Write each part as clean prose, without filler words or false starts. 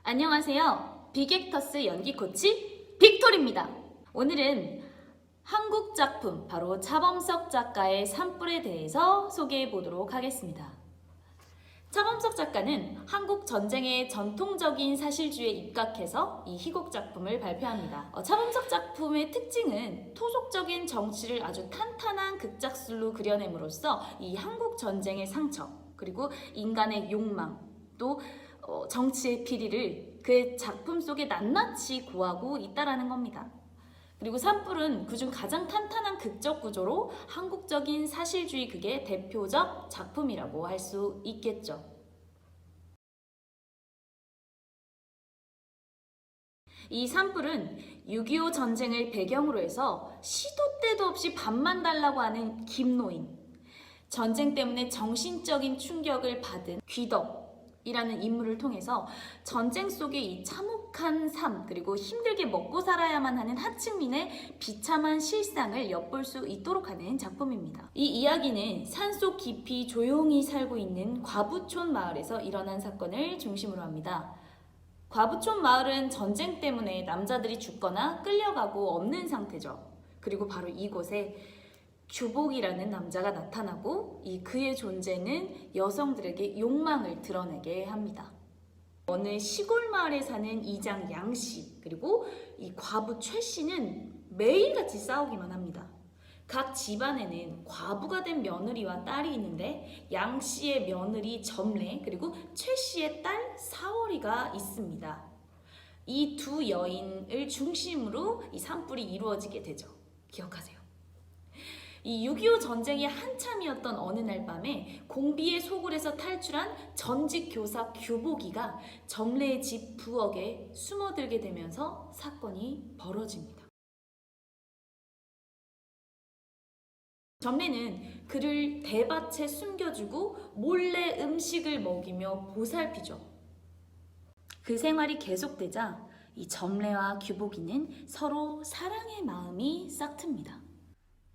안녕하세요. 빅액터스 연기 코치 빅토리입니다. 오늘은 한국 작품, 바로 차범석 작가의 산불에 대해서 소개해 보도록 하겠습니다. 차범석 작가는 한국 전쟁의 전통적인 사실주의에 입각해서 이 희곡 작품을 발표합니다. 차범석 작품의 특징은 토속적인 정치를 아주 탄탄한 극작술로 그려냄으로써 이 한국 전쟁의 상처, 그리고 인간의 욕망, 또 정치의 비리를 그의 작품 속에 낱낱이 고하고 있다라는 겁니다. 그리고 산불은 그중 가장 탄탄한 극적 구조로 한국적인 사실주의 극의 대표적 작품이라고 할 수 있겠죠. 이 산불은 6.25 전쟁을 배경으로 해서 시도 때도 없이 밥만 달라고 하는 김노인, 전쟁 때문에 정신적인 충격을 받은 귀덕이라는 인물을 통해서 전쟁 속의 이 참혹한 삶, 그리고 힘들게 먹고 살아야만 하는 하층민의 비참한 실상을 엿볼 수 있도록 하는 작품입니다. 이 이야기는 산속 깊이 조용히 살고 있는 과부촌 마을에서 일어난 사건을 중심으로 합니다. 과부촌 마을은 전쟁 때문에 남자들이 죽거나 끌려가고 없는 상태죠. 그리고 바로 이곳에 규복이라는 남자가 나타나고 그의 존재는 여성들에게 욕망을 드러내게 합니다. 어느 시골 마을에 사는 이장 양씨, 그리고 이 과부 최씨는 매일같이 싸우기만 합니다. 각 집안에는 과부가 된 며느리와 딸이 있는데 양씨의 며느리 점례, 그리고 최씨의 딸 사월이가 있습니다. 이 두 여인을 중심으로 이 산불이 이루어지게 되죠. 기억하세요. 이 6.25 전쟁이 한참이었던 어느 날 밤에 공비의 소굴에서 탈출한 전직 교사 규복이가 점례의 집 부엌에 숨어들게 되면서 사건이 벌어집니다. 점례는 그를 대밭에 숨겨주고 몰래 음식을 먹이며 보살피죠. 그 생활이 계속되자 이 점례와 규복이는 서로 사랑의 마음이 싹틉니다.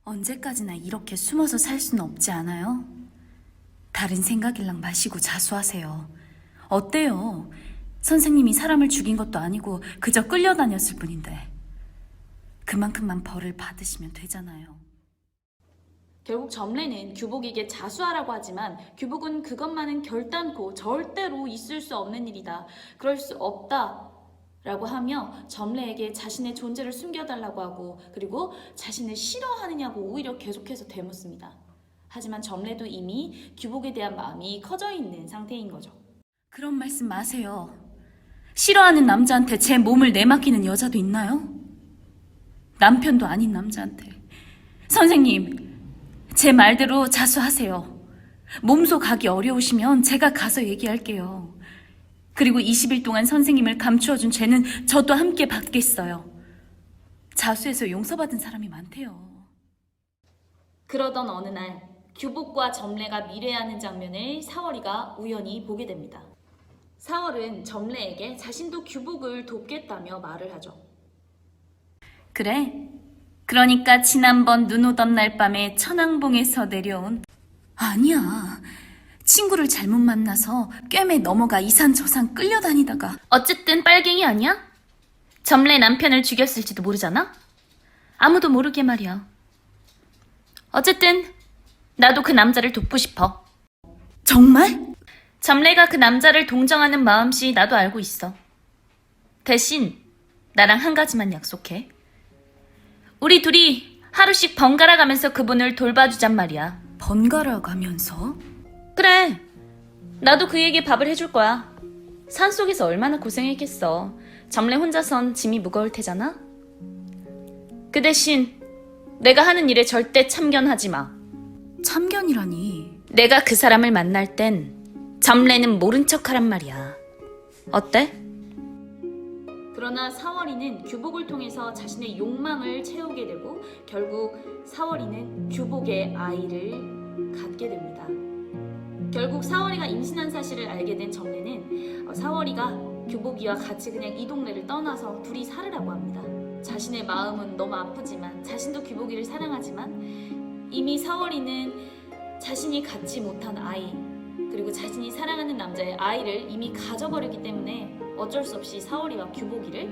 언제까지나 이렇게 숨어서 살 수는 없지 않아요? 다른 생각일랑 마시고 자수하세요. 어때요? 선생님이 사람을 죽인 것도 아니고 그저 끌려다녔을 뿐인데 그만큼만 벌을 받으시면 되잖아요. 결국 점례는 규복에게 자수하라고 하지만 규복은 그것만은 결단코 절대로 있을 수 없는 일이다, 그럴 수 없다 라고 하며 점례에게 자신의 존재를 숨겨달라고 하고, 그리고 자신을 싫어하느냐고 오히려 계속해서 되묻습니다. 하지만 점례도 이미 규복에 대한 마음이 커져 있는 상태인 거죠. 그런 말씀 마세요. 싫어하는 남자한테 제 몸을 내맡기는 여자도 있나요? 남편도 아닌 남자한테. 선생님, 제 말대로 자수하세요. 몸소 가기 어려우시면 제가 가서 얘기할게요. 그리고 20일 동안 선생님을 감추어준 죄는 저도 함께 받겠어요. 자수해서 용서받은 사람이 많대요. 그러던 어느 날 규복과 점례가 미래하는 장면을 사월이가 우연히 보게 됩니다. 사월은 점례에게 자신도 규복을 돕겠다며 말을 하죠. 그래? 그러니까 지난번 눈 오던 날 밤에 천왕봉에서 내려온... 아니야. 친구를 잘못 만나서 꿰매 넘어가 이산저산 끌려다니다가... 어쨌든 빨갱이 아니야? 점례 남편을 죽였을지도 모르잖아? 아무도 모르게 말이야. 어쨌든 나도 그 남자를 돕고 싶어. 정말? 점례가 그 남자를 동정하는 마음씨 나도 알고 있어. 대신 나랑 한 가지만 약속해. 우리 둘이 하루씩 번갈아 가면서 그분을 돌봐주잔 말이야. 번갈아 가면서? 그래. 나도 그에게 밥을 해줄 거야. 산속에서 얼마나 고생했겠어. 점례 혼자선 짐이 무거울 테잖아? 그 대신 내가 하는 일에 절대 참견하지 마. 참견이라니. 내가 그 사람을 만날 땐 점례는 모른 척하란 말이야. 어때? 그러나 사월이는 규복을 통해서 자신의 욕망을 채우게 되고 결국 사월이는 규복의 아이를 갖게 됩니다. 결국 사월이가 임신한 사실을 알게 된 점례는 사월이가 규복이와 같이 그냥 이 동네를 떠나서 둘이 살으라고 합니다. 자신의 마음은 너무 아프지만, 자신도 규복이를 사랑하지만 이미 사월이는 자신이 갖지 못한 아이, 그리고 자신이 사랑하는 남자의 아이를 이미 가져버렸기 때문에 어쩔 수 없이 사월이와 규복이를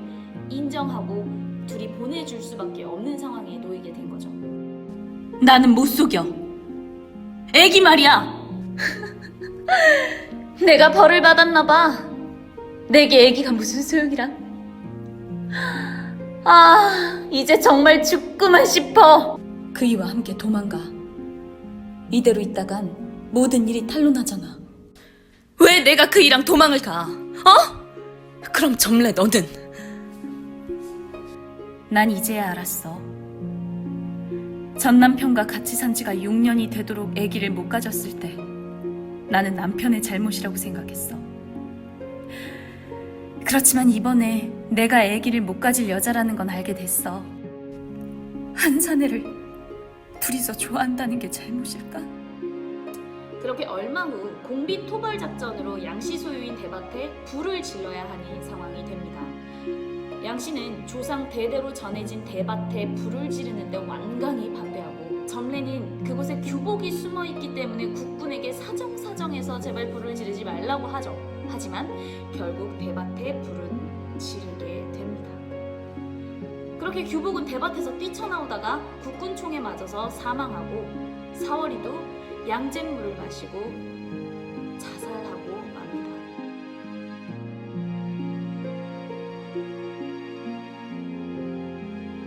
인정하고 둘이 보내줄 수밖에 없는 상황에 놓이게 된 거죠. 나는 못 속여. 애기 말이야. 내가 벌을 받았나 봐. 내게 애기가 무슨 소용이란? 아, 이제 정말 죽고만 싶어. 그이와 함께 도망가. 이대로 있다간 모든 일이 탄로나잖아. 왜 내가 그이랑 도망을 가? 그럼 점례 너는? 난 이제야 알았어. 전 남편과 같이 산 지가 6년이 되도록 아기를 못 가졌을 때 나는 남편의 잘못이라고 생각했어. 그렇지만 이번에 내가 아기를 못 가질 여자라는 건 알게 됐어. 한 사내를 둘이서 좋아한다는 게 잘못일까? 그렇게 얼마 후 공비 토벌 작전으로 양씨 소유인 대밭에 불을 질러야 하는 상황이 됩니다. 양씨는 조상 대대로 전해진 대밭에 불을 지르는데 완강히 반대하고, 점례는 그곳에 규복이 숨어있기 때문에 국군에게 사정사정해서 제발 불을 지르지 말라고 하죠. 하지만 결국 대밭에 불은 지르게 됩니다. 그렇게 규복은 대밭에서 뛰쳐나오다가 국군 총에 맞아서 사망하고, 사월이도 양잿물을 마시고 자살하고 맙니다.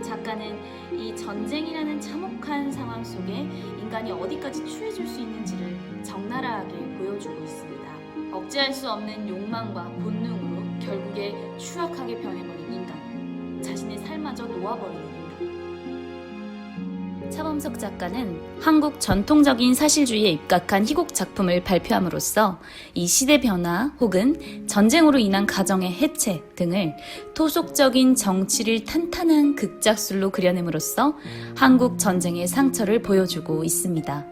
작가는 이 전쟁이라는 참혹한 상황 속에 인간이 어디까지 추해질 수 있는지를 적나라하게 보여주고 있습니다. 억제할 수 없는 욕망과 본능으로 결국에 추악하게 변해버린 인간, 자신의 삶마저 놓아버리는 인간. 차범석 작가는 한국 전통적인 사실주의에 입각한 희곡 작품을 발표함으로써 이 시대 변화 혹은 전쟁으로 인한 가정의 해체 등을 토속적인 정치를 탄탄한 극작술로 그려냄으로써 한국 전쟁의 상처를 보여주고 있습니다.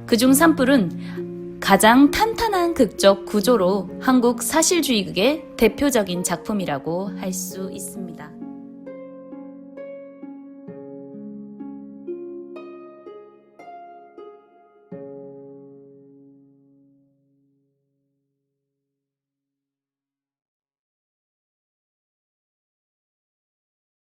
그중 산불은 가장 탄탄한 극적 구조로 한국 사실주의극의 대표적인 작품이라고 할 수 있습니다.